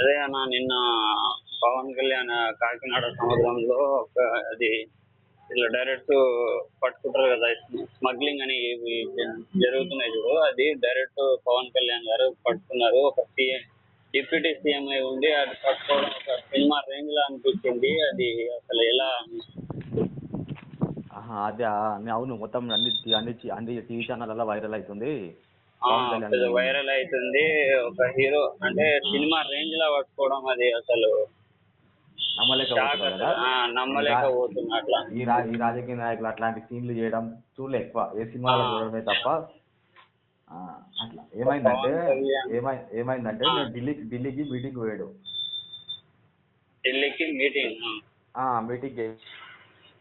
అదే అన్న నిన్న పవన్ కళ్యాణ్ కాకినాడ సముద్రంలో ఒక అది ఇలా డైరెక్ట్ పట్టుకుంటారు కదా, స్మగ్లింగ్ అని ఇవి జరుగుతున్నాయి చూడు, అది డైరెక్ట్ పవన్ కళ్యాణ్ గారు పట్టుకున్నారు. ఒక సీఎం, డిప్యూటీ సీఎం అయి ఉండి అది పట్టుకోవడం ఒక సినిమా రేంజ్ లో అనిపించింది. అది అసలు ఎలా అదే అవును, మొత్తం అన్ని టీవీ ఛానళ్ళలో వైరల్ అవుతుంది. పవన్ కళ్యాణ్ వైరల్ అవుతుంది. ఒక హీరో అంటే సినిమా రేంజ్ లో పట్టుకోవడం అది అసలు నమ్మలేకపోతున్నారు కదా. నమ్మలేకపోతున్నా. అట్లా ఈ రాజకీయ నాయకులు అట్లాంటి సీన్లు చేయడం చూడలే, ఎక్కువ ఏ సినిమాలో చూడడమే తప్ప. అట్లా ఏమైందంటే నేను ఢిల్లీకి మీటింగ్ పోయాడు. ఢిల్లీకి మీటింగ్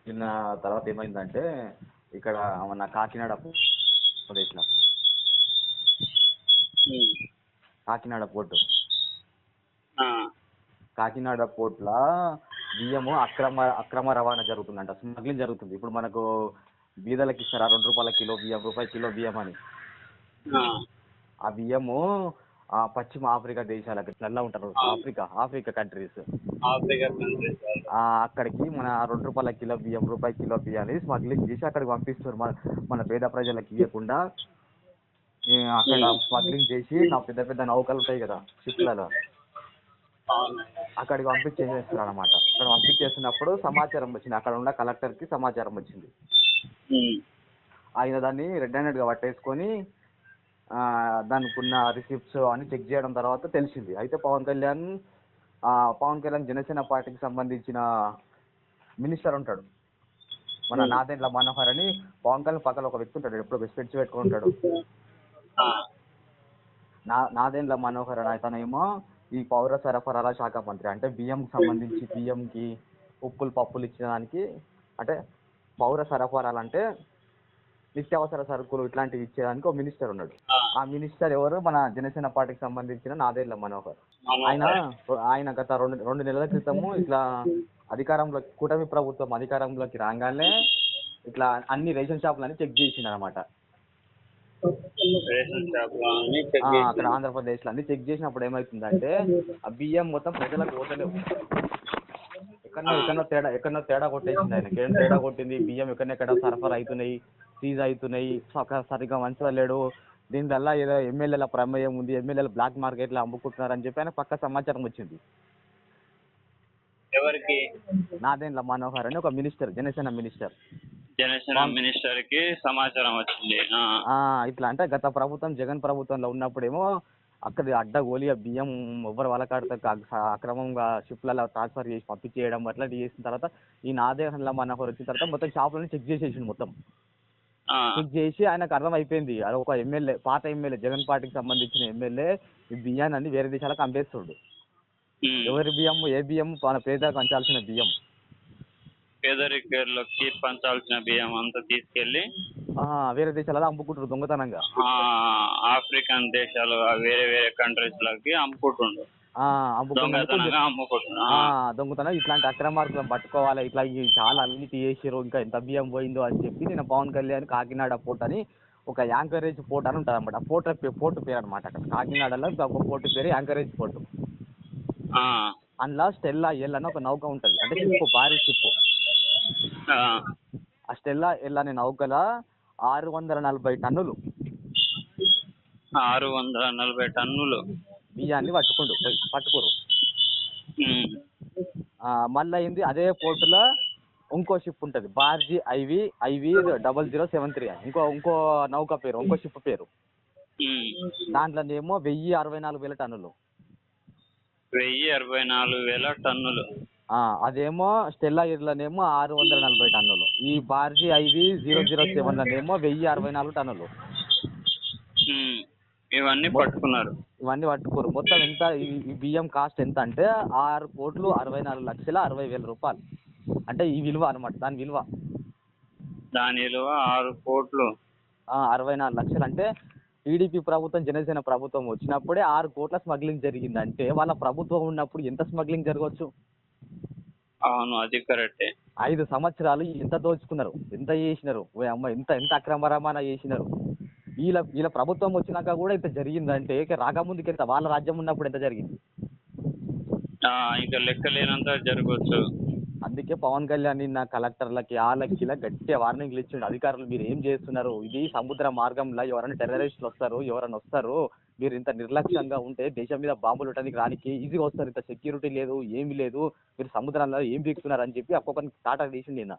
నిన్న తర్వాత ఏమైందంటే ఇక్కడ మన కాకినాడ ప్రదేశ్లో కాకినాడ పోర్టులో బియ్యము అక్రమ రవాణా జరుగుతుందంట, స్మగ్లింగ్ జరుగుతుంది. ఇప్పుడు మనకు బీదలకు ఇస్తారా ₹2 కిలో బియ్యం, ₹1 బియ్యం అని. ఆ బియ్యము పశ్చిమ ఆఫ్రికా దేశాలకు నల్లా ఉంటారు, ఆఫ్రికా కంట్రీస్, అక్కడికి మన ₹2 కిలో బియ్యం, ₹1 బియ్యాన్ని స్మగ్లింగ్ చేసి అక్కడికి పంపిస్తారు. మన పేద ప్రజలకు ఇవ్వకుండా అక్కడ స్మగ్లింగ్ చేసి పెద్ద పెద్ద నౌకలు ఉంటాయి కదా షిప్లలో, అక్కడికి పంపించేస్తారు అనమాట. అక్కడ పంపించేసినప్పుడు సమాచారం వచ్చింది, అక్కడ ఉన్న కలెక్టర్కి సమాచారం వచ్చింది. ఆయన దాన్ని రెడ్ హ్యాండెడ్గా పట్టేసుకొని దానికి ఉన్న రిసిప్ట్స్ అని చెక్ చేయడం తర్వాత తెలిసింది. అయితే పవన్ కళ్యాణ్ జనసేన పార్టీకి సంబంధించిన మినిస్టర్ ఉంటాడు, మన నాదెండ్ల మనోహర్ అని. పవన్ కళ్యాణ్ పక్కన ఒక వ్యక్తి ఉంటాడు, ఎప్పుడు స్పెట్స్ పెట్టుకుని ఉంటాడు. నాదెండ్ల మనోహర్ అని అతనేమో ఈ పౌర సరఫరాల శాఖ మంత్రి. అంటే బియ్యంకి సంబంధించి బియ్యంకి ఉప్పులు పప్పులు ఇచ్చేదానికి, అంటే పౌర సరఫరాలు అంటే నిత్యావసర సరుకులు ఇట్లాంటివి ఇచ్చేదానికి ఒక మినిస్టర్ ఉన్నాడు. ఆ మినిస్టర్ ఎవరు? మన జనసేన పార్టీకి సంబంధించిన నాదెండ్ల మనోహర్. ఆయన గత రెండు నెలల క్రితము ఇట్లా కూటమి ప్రభుత్వం అధికారంలోకి రాగానే ఇట్లా అన్ని రేషన్ షాపులని చెక్ చేసిండు అనమాట. అక్కడ ఆంధ్రప్రదేశ్ లో అన్ని చెక్ చేసినప్పుడు ఏమైతుందంటే ఆ బియ్యం మొత్తం ప్రజలకు పోతలేవు. ఎక్కడో తేడా కొట్టేసింది. ఆయనకి ఏం తేడా కొట్టింది? బియ్యం ఎక్కడెక్కడ సరఫరా అవుతున్నాయి, సీజ్ అవుతున్నాయి, సరిగ్గా మంచిగా లేడు, దీనివల్ల ఏదో ఎమ్మెల్యేల ప్రమేయం ఉంది, ఎమ్మెల్యేలు బ్లాక్ మార్కెట్ లో అమ్ముకుంటున్నారు అని చెప్పి ఆయన పక్క సమాచారం వచ్చింది. ఎవరికి? నాదెండ్ల మనోహర్ అని ఒక మినిస్టర్, జనసేన మినిస్టర్ కి సమాచారం వచ్చింది. ఇట్లా అంటే గత ప్రభుత్వం జగన్ ప్రభుత్వంలో ఉన్నప్పుడేమో అక్కడ అడ్డగోలిగా బియ్యం ఎవరు వాళ్ళకాడితే అక్రమంగా షిప్లలో ట్రాన్స్ఫర్ చేసి పంపించేయడం అట్లా చేసిన తర్వాత ఈ నాదెండ్ల మనోహర్ వచ్చిన తర్వాత మొత్తం షాపులను చెక్ చేసేసిండు. మొత్తం చెక్ చేసి ఆయనకు అర్థం అయిపోయింది, అది ఒక ఎమ్మెల్యే, పాత ఎమ్మెల్యే, జగన్ పార్టీకి సంబంధించిన ఎమ్మెల్యే ఈ బియ్యాన్ని అన్ని వేరే దేశాలకు అమ్మేస్తుండు. ఎవరి బియ్యం? ఏ బియ్యం? మన పేదలకు పంచాల్సిన బియ్యం, పేదరికలోకి పంచాల్సిన బియ్యం అంతా తీసుకెళ్లి వేరే దేశాలలో అమ్ముకుంటారు దొంగతనంగా. ఆఫ్రికన్ దేశాలు, వేరే వేరే కంట్రీస్ లకి అమ్ముకుంటుండ్రు. దొంగతనం ఇట్లాంటి అక్రమార్కులను పట్టుకోవాలి, ఇట్లా చాలా అవినీతి చేసారు, ఇంకా ఎంత బియ్యం పోయిందో అని చెప్పి నేను పవన్ కళ్యాణ్ కాకినాడ పోర్ట్ అని ఒక యాంకరేజ్ పోర్ట్ అని ఉంటుంది అనమాట. పోర్టు పేరు అనమాట. అక్కడ కాకినాడలో ఒక పోర్టు పేరు యాంకరేజ్ పోర్టు. అందులో స్టెల్లా ఎల్ అని ఒక నౌక ఉంటుంది, అంటే షిప్, భారీ షిప్. ఆ స్టెల్లా ఎల్ అనే నౌకల 640 టన్నులు 640 టన్నులు బియ్యాన్ని పట్టుకోరు. మళ్ళీ ఏంది, అదే పోర్టులో ఇంకో షిప్ ఉంటుంది, బార్జీ ఐవి 0073 అని ఇంకో నౌక పేరు, ఇంకో షిప్ పేరు. దాంట్లోనేమో 1064,000 టన్నులు. 1064,000 టన్నులు. అదేమో స్టెల్లా ఇర్లనేమో 640 టన్నులు. ఈ బార్జీ ఐవి 007లోనేమో 1064 టన్నులు. ఇవన్నీ పట్టుకోరు. మొత్తం ఎంత? ఈ బియ్యం కాస్ట్ ఎంత అంటే 6,64,60,000 రూపాయలు. అంటే ఈ విలువ అనమాట, దాని విలువ 6 కోట్లు 64 లక్షలు. అంటే టీడీపీ ప్రభుత్వం, జనసేన ప్రభుత్వం వచ్చినప్పుడే 6 కోట్ల స్మగ్లింగ్ జరిగిందంటే వాళ్ళ ప్రభుత్వం ఉన్నప్పుడు ఎంత స్మగ్లింగ్ జరగవచ్చు? అవును, అది కరెక్టే. 5 సంవత్సరాలు ఎంత దోచుకున్నారు, ఎంత చేసినారు, ఎంత అక్రమ రవాణా చేసినారు. వీళ్ళ ప్రభుత్వం వచ్చినాక కూడా ఇంత జరిగిందంటే రాకముందుకి ఎంత, వాళ్ళ రాజ్యం ఉన్నప్పుడు ఎంత జరిగింది? ఇంకా లెక్కలేనంత జరగవచ్చు. అందుకే పవన్ కళ్యాణ్ నిన్న కలెక్టర్లకి వాళ్ళకి ఇలా గట్టిగా వార్నింగ్లు ఇచ్చిండు. అధికారులు మీరు ఏం చేస్తున్నారు, ఇది సముద్ర మార్గంలో ఎవరైనా టెర్రరిస్టులు వస్తారు, ఎవరైనా వస్తారు, మీరు ఇంత నిర్లక్ష్యంగా ఉంటే దేశం మీద బాంబులు పెట్టడానికి రానికి ఈజీగా వస్తారు, ఇంత సెక్యూరిటీ లేదు ఏమీ లేదు, మీరు సముద్రంలో ఏం బీక్కుతున్నారు అని చెప్పి ఒక్కొక్కరిని టాటా తీసిండు నిన్న.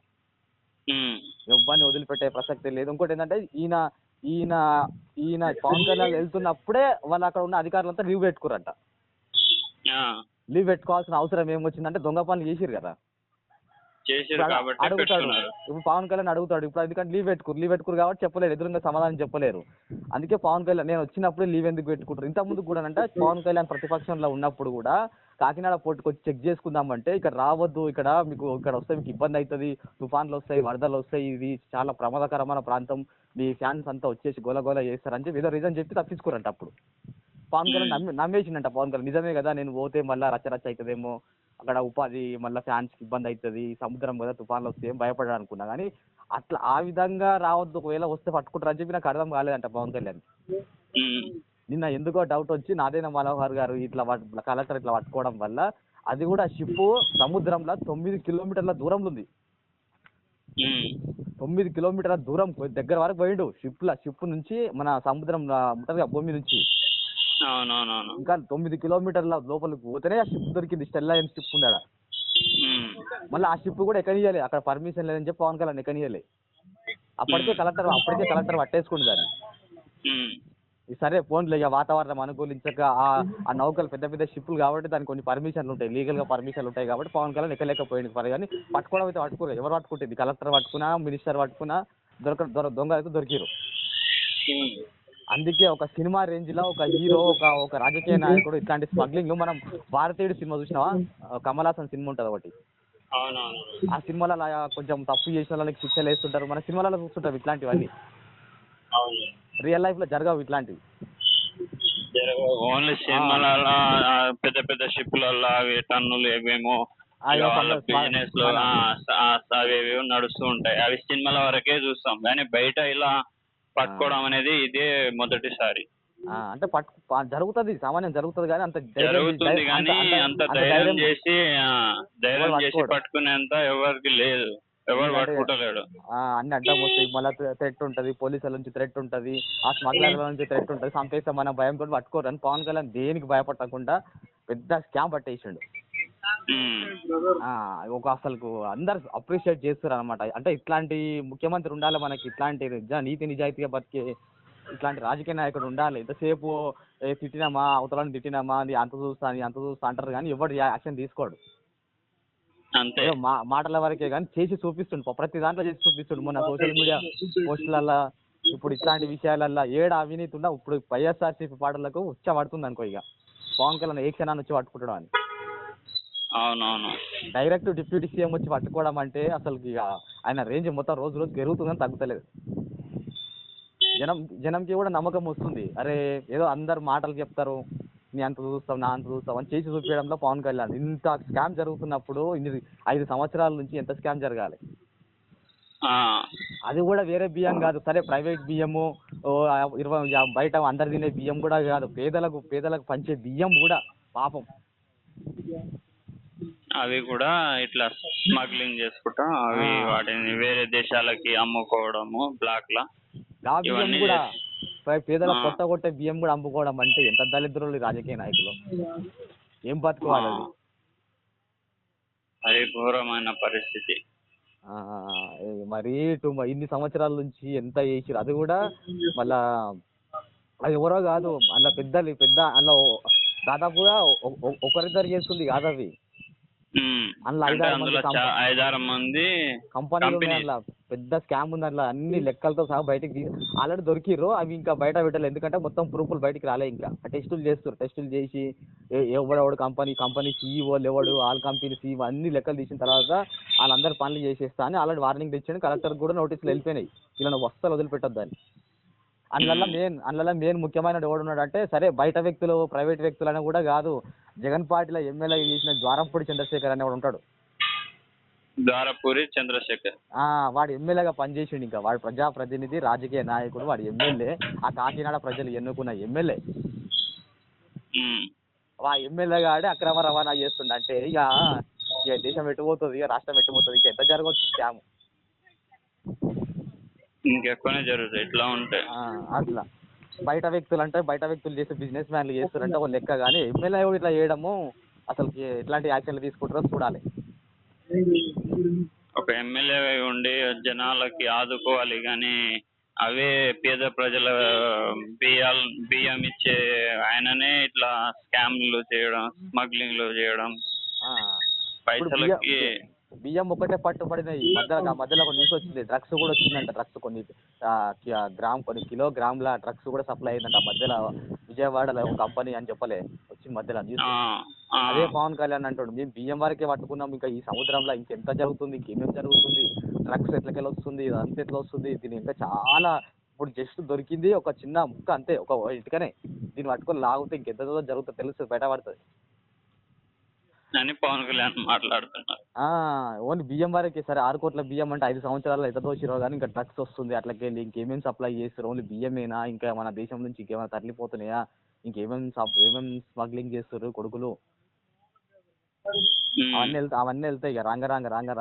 ఎవరిని వదిలిపెట్టే ప్రసక్తే లేదు. ఇంకోటి ఏంటంటే ఈయన ఈయన ఈయన పవన్ కళ్యాణ్ వెళ్తున్నప్పుడే వాళ్ళు అక్కడ ఉన్న అధికారులంతా లీవ్ పెట్టుకురంట. లీవ్ పెట్టుకోవాల్సిన అవసరం ఏమొచ్చిందంటే దొంగ పనులు చేసిరు కదా. అడుగుతాడు ఇప్పుడు పవన్ కళ్యాణ్ అడుగుతాడు, ఇప్పుడు ఎందుకంటే లీవ్ పెట్టుకురు కాబట్టి చెప్పలేరు, ఎదురుగా సమాధానం చెప్పలేరు. అందుకే పవన్ కళ్యాణ్ నేను వచ్చినప్పుడే లీవ్ ఎందుకు పెట్టుకుంటారు. ఇంతకుముందు కూడా అంటే పవన్ కళ్యాణ్ ప్రతిపక్షంలో ఉన్నప్పుడు కూడా కాకినాడ పోర్టుకు వచ్చి చెక్ చేసుకుందామంటే ఇక్కడ రావద్దు, ఇక్కడ మీకు ఇక్కడ వస్తే మీకు ఇబ్బంది అవుతుంది, తుఫాన్లు వస్తాయి, వరదలు వస్తాయి, ఇది చాలా ప్రమాదకరమైన ప్రాంతం, మీ ఫ్యాన్స్ అంతా వచ్చేసి గోలగోల చేస్తారని చెప్పి ఏదో రీజన్ చెప్పి తప్పించుకోరంట. అప్పుడు పవన్ కళ్యాణ్ నమ్మేసిండంట. పవన్ కళ్యాణ్ నిజమే కదా, నేను పోతే మళ్ళీ రచ్చరచ్చ అవుతుందేమో, అక్కడ ఉపాధి మళ్ళీ ఫ్యాన్స్కి ఇబ్బంది అవుతుంది, సముద్రం కదా తుఫాన్లు వస్తే ఏం భయపడాడు అనుకున్నా. కానీ అట్లా ఆ విధంగా రావద్దు, ఒకవేళ వస్తే పట్టుకుంటారు అని చెప్పి నాకు అర్థం కాలేదంట పవన్ కళ్యాణ్. నిన్న ఎందుకో డౌట్ వచ్చి నాదేన మనోహర్ గారు ఇట్లా కలెక్టర్ ఇట్లా పట్టుకోవడం వల్ల అది కూడా షిప్ సముద్రంలో 9 కిలోమీటర్ల దూరంలో ఉంది. 9 కిలోమీటర్ల దూరం దగ్గర వరకు పోయిండు షిప్ నుంచి, మన సముద్రం ఉంటుంది భూమి నుంచి. ఇంకా 9 కిలోమీటర్ల లోపలికి పోతేనే ఆ షిప్ దొరికింది, స్టెల్లా అని షిప్ ఉందా. మళ్ళీ ఆ షిప్ కూడా ఎక్కనియాలి, అక్కడ పర్మిషన్ లేదని చెప్పి పవన్ కళ్యాణ్ ఎక్కనియాలి. అప్పటికే కలెక్టర్ పట్టేసుకుంది దాన్ని. సరే ఫోన్లో ఇక వాతావరణం అనుకూలించక ఆ నౌకలు పెద్ద పెద్ద షిప్పులు కాబట్టి దానికి కొన్ని పర్మిషన్లు ఉంటాయి, లీగల్గా పర్మిషన్లు ఉంటాయి కాబట్టి పవన్ కళ్యాణ్ ఎక్కలేకపోయింది. కానీ పట్టుకోవడం అయితే పట్టుకోరు, ఎవరు పట్టుకుంటుంది, కలెక్టర్ పట్టుకున్నా మినిస్టర్ పట్టుకున్నా దొంగ అయితే దొరికిరు. అందుకే ఒక సినిమా రేంజ్ లో ఒక హీరో, ఒక రాజకీయ నాయకుడు ఇట్లాంటి స్మగ్లింగ్, మనం భారతీయుడు సినిమా చూసినావా, కమల్ హాసన్ సినిమా ఉంటుంది ఒకటి, ఆ సినిమాలలో కొంచెం తప్పు చేసిన వాళ్ళకి శిక్షలు వేస్తుంటారు, మన సినిమాలలో చూస్తుంటారు ఇట్లాంటివన్నీ. రియల్ లైఫ్ లో జరగవు ఇట్లాంటివి, ఓన్లీ సినిమాలలో పెద్ద పెద్ద షిప్లలో అవి టన్నులు ఏవేమో బిజినెస్ లో అవి నడుస్తూ ఉంటాయి, అవి సినిమాల వరకే చూస్తాం. కానీ బయట ఇలా పట్టుకోవడం అనేది ఇదే మొదటిసారి. అంటే జరుగుతుంది, సామాన్యం జరుగుతుంది, కానీ అంత జరుగుతుంది కానీ అంత ధైర్యం చేసి పట్టుకునేంత ఎవరికి లేదు, ఎవరు పట్టుకుంటలేడు. అన్ని అడ్డం వస్తాయి, మళ్ళీ థ్రెట్ ఉంటుంది, పోలీసుల నుంచి థ్రెట్ ఉంటుంది, ఆ స్మగ్లర్ల నుంచి థ్రెట్ ఉంటుంది, చంపేస్తే మన భయంతో పట్టుకోరు అని పవన్ కళ్యాణ్ దేనికి భయపడకుండా పెద్ద స్కామ్ పట్టేసిండు. అసలు అందరు అప్రిషియేట్ చేస్తారు అనమాట. అంటే ఇట్లాంటి ముఖ్యమంత్రి ఉండాలి మనకి, ఇట్లాంటి నీతి నిజాయితీగా బతికే ఇట్లాంటి రాజకీయ నాయకుడు ఉండాలి. ఎంతసేపు తిట్టినామా, అవతలని తిట్టినామా, నీ అంత చూస్తా అంటారు కానీ ఎవరు యాక్షన్ తీసుకోడు. మాటల వరకే కానీ చేసి చూపిస్తుండు, ప్రతి దాంట్లో చేసి చూపిస్తుండు. మొన్న సోషల్ మీడియా పోస్టులల్లో ఇప్పుడు ఇట్లాంటి విషయాలల్లో ఏడ అవినీతి ఉన్నా ఇప్పుడు వైఎస్ఆర్సీపీ పాటలకు ఉచ్చ పడుతుంది అనుకో, ఇక పవన్ కళ్యాణ్ ఏ క్షణాన్ని వచ్చి పట్టుకుంటాడు అని. అవునవును, డైరెక్ట్ డిప్యూటీ సీఎం వచ్చి పట్టుకోవడం అంటే అసలు ఇక ఆయన రేంజ్ మొత్తం రోజు రోజు పెరుగుతుందని తగ్గుతలేదు. జనంకి కూడా నమ్మకం వస్తుంది, అరే ఏదో అందరు మాటలు చెప్తారు, నీ అంత చూస్తావు నా అంత చూస్తావు అని చేసి చూపించడంలో పవన్ కళ్యాణ్. ఇంత స్కామ్ జరుగుతున్నప్పుడు 5 సంవత్సరాల నుంచి ఎంత స్కామ్ జరగాలి, అది కూడా వేరే బియ్యం కాదు, సరే ప్రైవేట్ బియ్యము 20 బయట అందరు తినే బియ్యం కూడా కాదు, పేదలకు పంచే బియ్యం కూడా పాపం అవి కూడా ఇట్లా స్మగ్లింగ్ చేసుకుంటా అవి వాటిని వేరే దేశాలకి అమ్ముకోవడము బ్లాక్ లా, బియ్యం కూడా పేదల కొట్టే బియ్యం కూడా అమ్ముకోవడం అంటే ఎంత దళిద్రులు రాజకీయ నాయకులు, ఏం బతుకోవాలి అది. అది ఘోరమైన పరిస్థితి. మరి ఇన్ని సంవత్సరాల నుంచి ఎంత చేసిరు, అది కూడా మళ్ళా అది ఎవరో కాదు, అందులో పెద్ద అందులో దాదాపుగా ఒకరిద్దరు చేస్తుంది కాదు అవి, అందులో 5-6 మంది కంపెనీలు ఉన్నాయి, అందులో పెద్ద స్కామ్ ఉంది, అందులో అన్ని లెక్కలతో సహా బయటకి ఆల్రెడీ దొరికిర్రు. అవి ఇంకా బయట పెట్టలేదు, ఎందుకంటే మొత్తం ప్రూఫ్లు బయటికి రాలే, ఇంకా టెస్టులు చేస్తారు, టెస్టులు చేసి ఎవడెవడు కంపెనీ సీఈఓలు ఎవడు, ఆల్ కంపెనీ సీఈఓ అన్ని లెక్కలు తీసిన తర్వాత వాళ్ళందరూ పనులు చేసేస్తా అని ఆల్రెడీ వార్నింగ్ తెచ్చాను, కలెక్టర్ కూడా నోటీసులు వెళ్ళిపోయినాయి, ఇలా వస్తాలు వదిలిపెట్టద్దని. అందువల్ల మెయిన్ ముఖ్యమైన ఎవడున్నాడు అంటే, సరే బయట వ్యక్తులు ప్రైవేట్ వ్యక్తులు అని కూడా కాదు, జగన్ పార్టీలో ఎమ్మెల్యే చేసిన ద్వారంపూడి చంద్రశేఖర్ అనేవాడు ఉంటాడు, ద్వారపూరి చంద్రశేఖర్, వాడు ఎమ్మెల్యేగా పనిచేసిండు. ఇంకా వాడు ప్రజాప్రతినిధి, రాజకీయ నాయకుడు, వాడు ఎమ్మెల్యే, ఆ కాకినాడ ప్రజలు ఎన్నుకున్న ఎమ్మెల్యే. ఆ ఎమ్మెల్యే గాడే అక్రమ రవాణా చేస్తుండ అంటే ఇక దేశం ఎట్టుపోతుంది, ఇక రాష్ట్రం ఎట్టుపోతుంది, ఇక ఎంత జరగవచ్చు స్కామ్. ఇంకెక్కువనే జరుగుతాయి ఇట్లా ఉంటే. అట్లా బయట వ్యక్తులు చేసే బిజినెస్ మ్యాన్లు చేస్తారంటే ఒక లెక్క, కానీ ఎమ్మెల్యే కూడా ఇట్లా చేయడము అసలు ఎట్లాంటి యాక్షన్లు తీసుకుంటారో చూడాలి. ఒక ఎమ్మెల్యే ఉండి జనాలకి ఆదుకోవాలి, కానీ అవే పేద ప్రజల బియ్యం ఇచ్చే ఆయననే ఇట్లా స్కామ్లు చేయడం, స్మగ్లింగ్లు చేయడం, ఇప్పుడు పైసలకి. బియ్యం ఒకటే పట్టుబడినాయి. మధ్యలో ఒక న్యూస్ వచ్చింది, డ్రగ్స్ కూడా వచ్చిందంట. డ్రగ్స్ కొన్ని కొన్ని కిలోగ్రాముల డ్రగ్స్ కూడా సప్లై అయిందంట మధ్యలో. విజయవాడలో ఒక కంపెనీ అని చెప్పలే వచ్చింది మధ్యలో న్యూస్. అదే పవన్ కళ్యాణ్ అంటాడు, మేము బియ్యం వరకే పట్టుకున్నాం, ఇంకా ఈ సముద్రంలో ఇంకెంత జరుగుతుంది, ఇంకేమేమి జరుగుతుంది, డ్రగ్స్ ఎట్లకెళ్ళి వస్తుంది, ఇదంతా ఎట్లా వస్తుంది, దీని ఇంకా చాలా. ఇప్పుడు జస్ట్ దొరికింది ఒక చిన్న ముక్క అంతే, ఒక ఇటుకనే. దీన్ని పట్టుకొని లాగితే ఇంకెంత జరుగుతుంది తెలుస్తుంది, బయటపడుతుంది అని పవన్ కళ్యాణ్ మాట్లాడుతున్నారు. ఓన్లీ బియ్యం వరకే. సరే 6 కోట్ల బియ్యం అంటే 5 సంవత్సరాలు ఎంత దోచిరో కానీ ఇంకా డ్రగ్స్ వస్తుంది అట్లకెళ్ళి, ఇంకేమేమి సప్లై చేస్తారు, ఓన్లీ బియ్యమేనా, ఇంకా మన దేశం నుంచి ఇంకేమైనా తరలిపోతున్నాయా, ఏమేమి స్మగ్లింగ్ చేస్తారు కొడుకులు, అవన్నీ వెళ్తాయి. ఇక రంగ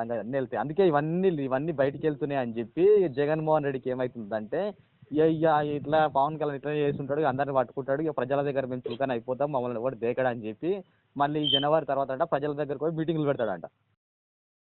అన్నీ వెళ్తాయి. అందుకే ఇవన్నీ బయటికి వెళ్తున్నాయి అని చెప్పి జగన్మోహన్ రెడ్డికి ఏమవుతుందంటే, ఇక ఇట్లా పవన్ కళ్యాణ్ ఇట్లా చేస్తుంటాడు, అందరిని పట్టుకుంటాడు, ఇక ప్రజల దగ్గర మేము చులకన అయిపోతాం, మమ్మల్ని ఎవరు దేకడా అని చెప్పి మళ్ళీ జనవరి తర్వాత ప్రజల దగ్గరకు పోయి మీటింగ్లు పెడతాడంట.